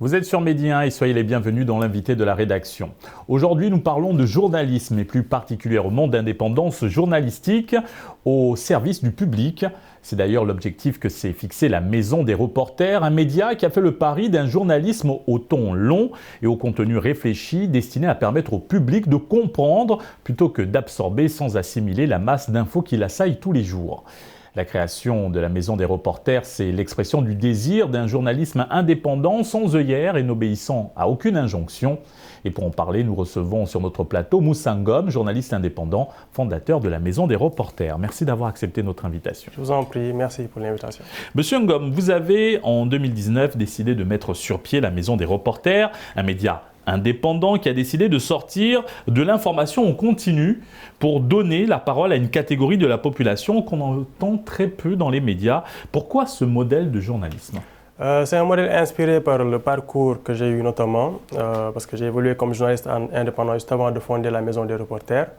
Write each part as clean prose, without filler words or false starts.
Vous êtes sur Midi 1 et soyez les bienvenus dans l'invité de la rédaction. Aujourd'hui, nous parlons de journalisme et plus particulièrement d'indépendance journalistique au service du public. C'est d'ailleurs l'objectif que s'est fixé la Maison des Reporters, un média qui a fait le pari d'un journalisme au ton long et au contenu réfléchi, destiné à permettre au public de comprendre plutôt que d'absorber sans assimiler la masse d'infos qui l'assaille tous les jours. La création de la Maison des Reporters, c'est l'expression du désir d'un journalisme indépendant, sans œillères et n'obéissant à aucune injonction. Et pour en parler, nous recevons sur notre plateau Moussa Ngom, journaliste indépendant, fondateur de la Maison des Reporters. Merci d'avoir accepté notre invitation. Je vous en prie, merci pour l'invitation. Monsieur Ngom, vous avez en 2019 décidé de mettre sur pied la Maison des Reporters, un média indépendant qui a décidé de sortir de l'information en continu pour donner la parole à une catégorie de la population qu'on entend très peu dans les médias. Pourquoi ce modèle de journalisme ? C'est un modèle inspiré par le parcours que j'ai eu notamment, parce que j'ai évolué comme journaliste indépendant juste avant de fonder la Maison des Reporters.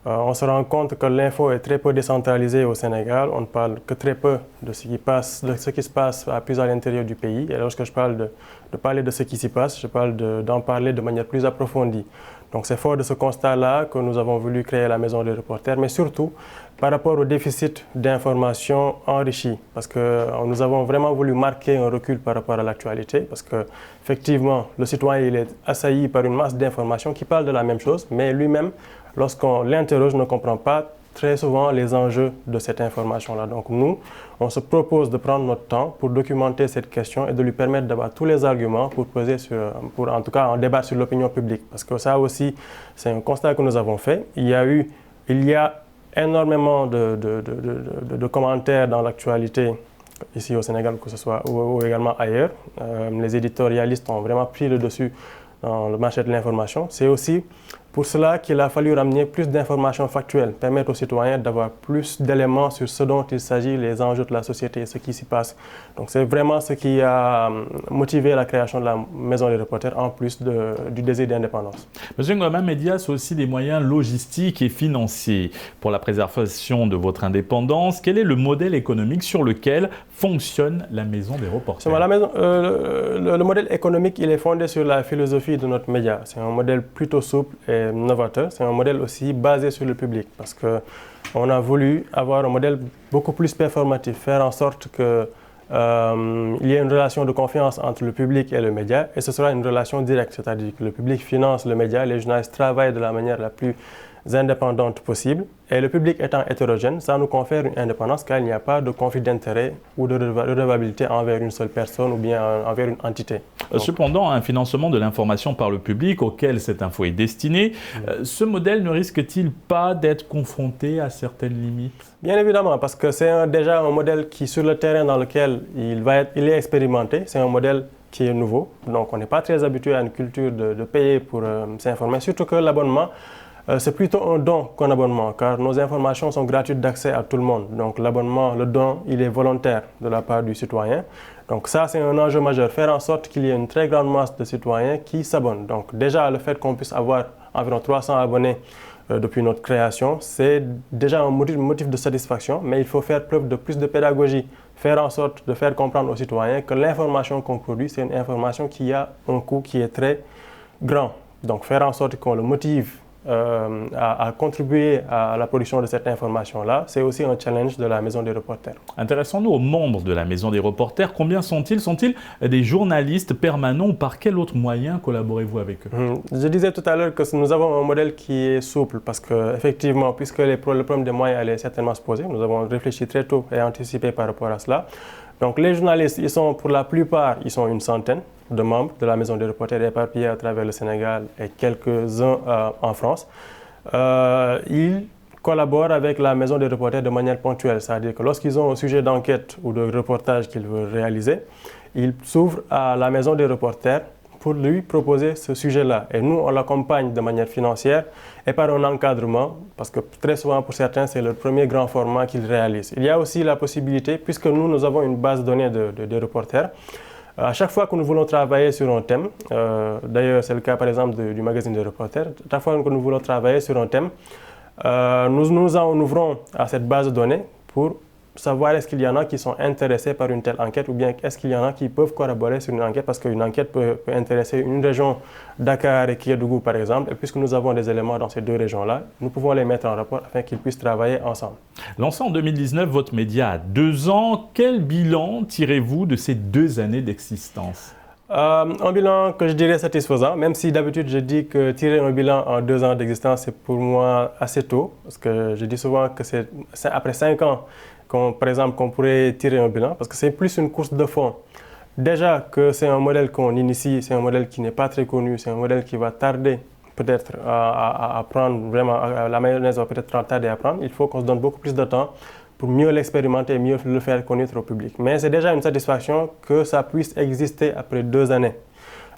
On se rend compte que l'info est très peu décentralisée au Sénégal. On ne parle que très peu de ce qui se passe à plus à l'intérieur du pays. Et lorsque je parle de parler de ce qui s'y passe, je parle d'en parler de manière plus approfondie. Donc c'est fort de ce constat-là que nous avons voulu créer la Maison des Reporters, mais surtout par rapport au déficit d'informations enrichies. Parce que nous avons vraiment voulu marquer un recul par rapport à l'actualité, parce qu'effectivement, le citoyen il est assailli par une masse d'informations qui parlent de la même chose, mais lui-même, lorsqu'on l'interroge, ne comprend pas très souvent les enjeux de cette information-là. Donc nous, on se propose de prendre notre temps pour documenter cette question et de lui permettre d'avoir tous les arguments pour en tout cas en débattre sur l'opinion publique. Parce que ça aussi, c'est un constat que nous avons fait. Il y a énormément de commentaires dans l'actualité ici au Sénégal, que ce soit ou également ailleurs. Les éditorialistes ont vraiment pris le dessus dans le marché de l'information. C'est aussi pour cela qu'il a fallu ramener plus d'informations factuelles, permettre aux citoyens d'avoir plus d'éléments sur ce dont il s'agit, les enjeux de la société et ce qui s'y passe. Donc c'est vraiment ce qui a motivé la création de la Maison des Reporters, en plus du désir d'indépendance. Monsieur Ngom, un média, c'est aussi des moyens logistiques et financiers. Pour la préservation de votre indépendance, quel est le modèle économique sur lequel fonctionne la Maison des Reporters ? Le modèle économique, il est fondé sur la philosophie de notre média. C'est un modèle plutôt souple et novateur. C'est un modèle aussi basé sur le public, parce qu'on a voulu avoir un modèle beaucoup plus performatif, faire en sorte qu'il y ait une relation de confiance entre le public et le média, et ce sera une relation directe, c'est-à-dire que le public finance le média, les journalistes travaillent de la manière la plus indépendante possible, et le public étant hétérogène, ça nous confère une indépendance car il n'y a pas de conflit d'intérêt ou de redevabilité envers une seule personne ou bien envers une entité. Cependant, un financement de l'information par le public auquel cette info est destinée, ce modèle ne risque-t-il pas d'être confronté à certaines limites ? Bien évidemment, parce que c'est déjà un modèle qui, sur le terrain dans lequel il est expérimenté, c'est un modèle qui est nouveau, donc on n'est pas très habitué à une culture de payer pour s'informer, surtout que l'abonnement, c'est plutôt un don qu'un abonnement, car nos informations sont gratuites d'accès à tout le monde. Donc l'abonnement, le don, il est volontaire de la part du citoyen. Donc ça, c'est un enjeu majeur, faire en sorte qu'il y ait une très grande masse de citoyens qui s'abonnent. Donc déjà, le fait qu'on puisse avoir environ 300 abonnés depuis notre création, c'est déjà un motif de satisfaction, mais il faut faire preuve de plus de pédagogie, faire en sorte de faire comprendre aux citoyens que l'information qu'on produit, c'est une information qui a un coût qui est très grand. Donc faire en sorte qu'on le motive à contribuer à la production de cette information-là, c'est aussi un challenge de la Maison des Reporters. Intéressons-nous aux membres de la Maison des Reporters. Combien sont-ils ? Sont-ils des journalistes permanents ou par quel autre moyen collaborez-vous avec eux ? Je disais tout à l'heure que nous avons un modèle qui est souple parce qu'effectivement, puisque le problème des moyens allait certainement se poser, nous avons réfléchi très tôt et anticipé par rapport à cela. Donc les journalistes, pour la plupart, ils sont une centaine de membres de la Maison des Reporters éparpillés à travers le Sénégal et quelques-uns en France. Ils collaborent avec la Maison des Reporters de manière ponctuelle, c'est-à-dire que lorsqu'ils ont un sujet d'enquête ou de reportage qu'ils veulent réaliser, ils s'ouvrent à la Maison des Reporters pour lui proposer ce sujet-là. Et nous, on l'accompagne de manière financière et par un encadrement, parce que très souvent pour certains, c'est le premier grand format qu'ils réalisent. Il y a aussi la possibilité, puisque nous avons une base de données de reporters, à chaque fois que nous voulons travailler sur un thème, d'ailleurs c'est le cas par exemple du magazine des reporters, chaque fois que nous voulons travailler sur un thème, nous en ouvrons à cette base de données pour savoir est-ce qu'il y en a qui sont intéressés par une telle enquête ou bien est-ce qu'il y en a qui peuvent collaborer sur une enquête parce qu'une enquête peut intéresser une région, Dakar et Kédougou par exemple, et puisque nous avons des éléments dans ces deux régions-là, nous pouvons les mettre en rapport afin qu'ils puissent travailler ensemble. Lancé en 2019, votre média a 2 ans. Quel bilan tirez-vous de ces 2 années d'existence? Un bilan que je dirais satisfaisant, même si d'habitude je dis que tirer un bilan en 2 ans d'existence, c'est pour moi assez tôt, parce que je dis souvent que c'est après 5 ans, par exemple, qu'on pourrait tirer un bilan, parce que c'est plus une course de fond. Déjà que c'est un modèle qu'on initie, c'est un modèle qui n'est pas très connu, c'est un modèle qui va tarder peut-être à prendre, vraiment, la mayonnaise va peut-être tarder à prendre, il faut qu'on se donne beaucoup plus de temps pour mieux l'expérimenter et mieux le faire connaître au public. Mais c'est déjà une satisfaction que ça puisse exister après 2 années.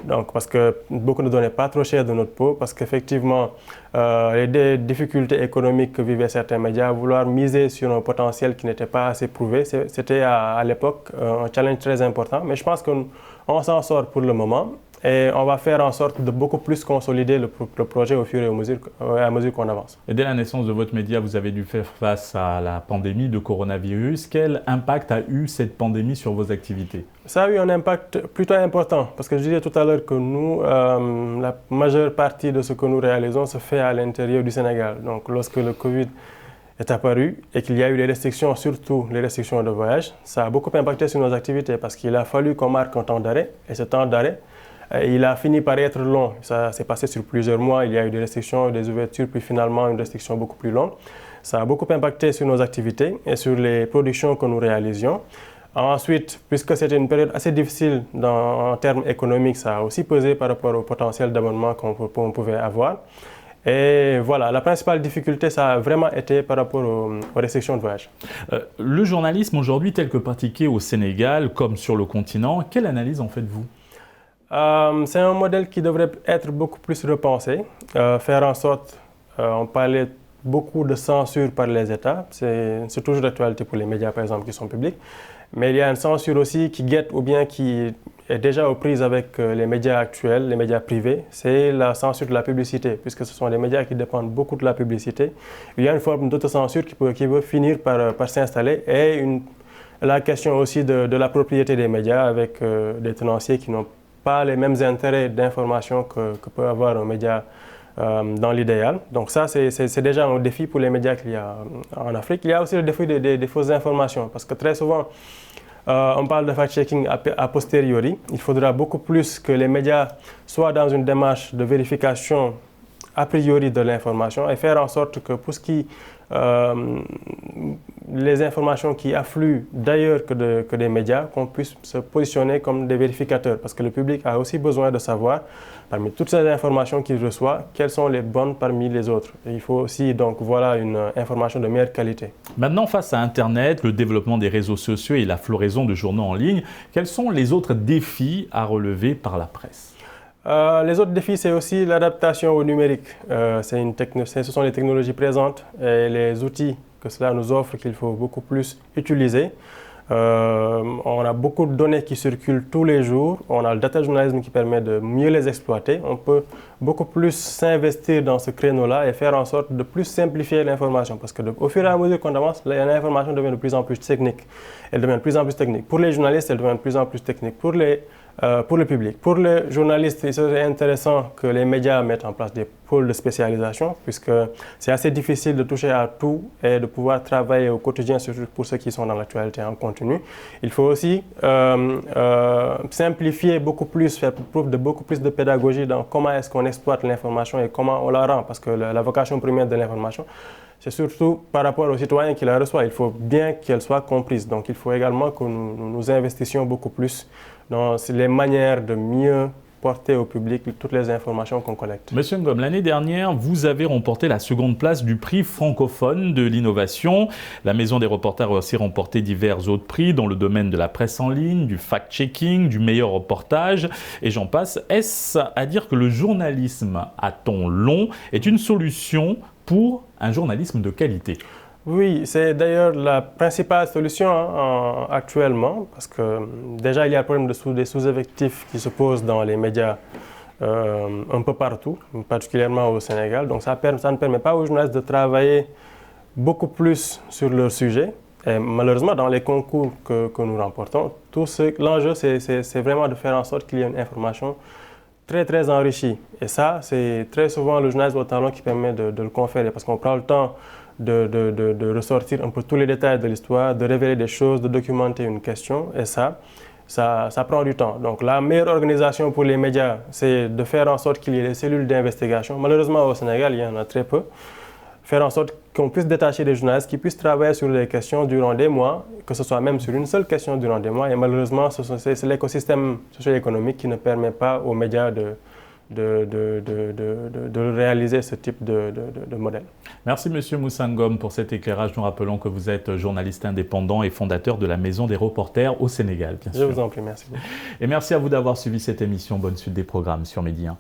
Donc, parce que beaucoup ne donnaient pas trop cher de notre peau, parce qu'effectivement, les difficultés économiques que vivaient certains médias, vouloir miser sur un potentiel qui n'était pas assez prouvé, c'était à l'époque un challenge très important. Mais je pense qu'on s'en sort pour le moment. Et on va faire en sorte de beaucoup plus consolider le projet au fur et à mesure qu'on avance. Et dès la naissance de votre média, vous avez dû faire face à la pandémie de coronavirus. Quel impact a eu cette pandémie sur vos activités? Ça a eu un impact plutôt important, parce que je disais tout à l'heure que nous, la majeure partie de ce que nous réalisons se fait à l'intérieur du Sénégal. Donc lorsque le Covid est apparu et qu'il y a eu des restrictions, surtout les restrictions de voyage, ça a beaucoup impacté sur nos activités, parce qu'il a fallu qu'on marque un temps d'arrêt, et ce temps d'arrêt, il a fini par être long. Ça s'est passé sur plusieurs mois. Il y a eu des restrictions, des ouvertures, puis finalement une restriction beaucoup plus longue. Ça a beaucoup impacté sur nos activités et sur les productions que nous réalisions. Ensuite, puisque c'était une période assez difficile en termes économiques, ça a aussi pesé par rapport au potentiel d'abonnement qu'on pouvait avoir. Et voilà, la principale difficulté, ça a vraiment été par rapport aux restrictions de voyage. Le journalisme aujourd'hui tel que pratiqué au Sénégal, comme sur le continent, quelle analyse en faites-vous? C'est un modèle qui devrait être beaucoup plus repensé, faire en sorte, on parlait beaucoup de censure par les États, c'est toujours d'actualité pour les médias par exemple qui sont publics, mais il y a une censure aussi qui guette ou bien qui est déjà aux prises avec les médias actuels, les médias privés, c'est la censure de la publicité, puisque ce sont des médias qui dépendent beaucoup de la publicité. Il y a une forme d'autocensure qui veut finir par s'installer et la question aussi de la propriété des médias avec des tenanciers qui n'ont pas les mêmes intérêts d'information que peut avoir un média dans l'idéal. Donc ça, c'est déjà un défi pour les médias qu'il y a en Afrique. Il y a aussi le défi des fausses informations, parce que très souvent, on parle de fact-checking a posteriori. Il faudra beaucoup plus que les médias soient dans une démarche de vérification a priori de l'information et faire en sorte que pour ce qui les informations qui affluent d'ailleurs que des médias, qu'on puisse se positionner comme des vérificateurs, parce que le public a aussi besoin de savoir, parmi toutes ces informations qu'il reçoit, quelles sont les bonnes parmi les autres. Et il faut aussi donc voilà une information de meilleure qualité. Maintenant, face à Internet, le développement des réseaux sociaux et la floraison de journaux en ligne, quels sont les autres défis à relever par la presse? Les autres défis, c'est aussi l'adaptation au numérique. Ce sont les technologies présentes et les outils que cela nous offre qu'il faut beaucoup plus utiliser. On a beaucoup de données qui circulent tous les jours. On a le data journalisme qui permet de mieux les exploiter. On peut beaucoup plus s'investir dans ce créneau-là et faire en sorte de plus simplifier l'information. Parce qu'au fur et à mesure qu'on avance, l'information devient de plus en plus technique. Elle devient de plus en plus technique. Pour les journalistes, elle devient de plus en plus technique. Pour le public. Pour les journalistes, il serait intéressant que les médias mettent en place des pôles de spécialisation, puisque c'est assez difficile de toucher à tout et de pouvoir travailler au quotidien, surtout pour ceux qui sont dans l'actualité en continu. Il faut aussi simplifier beaucoup plus, faire preuve de beaucoup plus de pédagogie dans comment est-ce qu'on exploite l'information et comment on la rend, parce que la vocation première de l'information, c'est surtout par rapport aux citoyens qui la reçoivent. Il faut bien qu'elle soit comprise. Donc il faut également que nous investissions beaucoup plus dans les manières de mieux porter au public toutes les informations qu'on collecte. Monsieur Ngom, l'année dernière, vous avez remporté la seconde place du prix francophone de l'innovation. La Maison des reporters a aussi remporté divers autres prix dans le domaine de la presse en ligne, du fact-checking, du meilleur reportage, et j'en passe. Est-ce à dire que le journalisme à ton long est une solution pour un journalisme de qualité? Oui, c'est d'ailleurs la principale solution actuellement, parce que déjà il y a le problème des sous-effectifs qui se posent dans les médias un peu partout, particulièrement au Sénégal. Donc ça ne permet pas aux journalistes de travailler beaucoup plus sur leur sujet Et malheureusement, dans les concours que nous remportons, l'enjeu, c'est vraiment de faire en sorte qu'il y ait une information très enrichie. Et ça, c'est très souvent le journalisme au talent qui permet de le conférer, parce qu'on prend le temps de ressortir un peu tous les détails de l'histoire, de révéler des choses, de documenter une question. Et ça prend du temps. Donc la meilleure organisation pour les médias, c'est de faire en sorte qu'il y ait des cellules d'investigation. Malheureusement, au Sénégal, il y en a très peu. Faire en sorte qu'on puisse détacher des journalistes qui puissent travailler sur des questions durant des mois, que ce soit même sur une seule question durant des mois. Et malheureusement, c'est l'écosystème socio-économique qui ne permet pas aux médias de réaliser ce type de modèle. Merci Monsieur Moussa Ngom pour cet éclairage. Nous rappelons que vous êtes journaliste indépendant et fondateur de la Maison des reporters au Sénégal, bien sûr. Je vous en prie, merci. Et merci à vous d'avoir suivi cette émission. Bonne suite des programmes sur Média 1.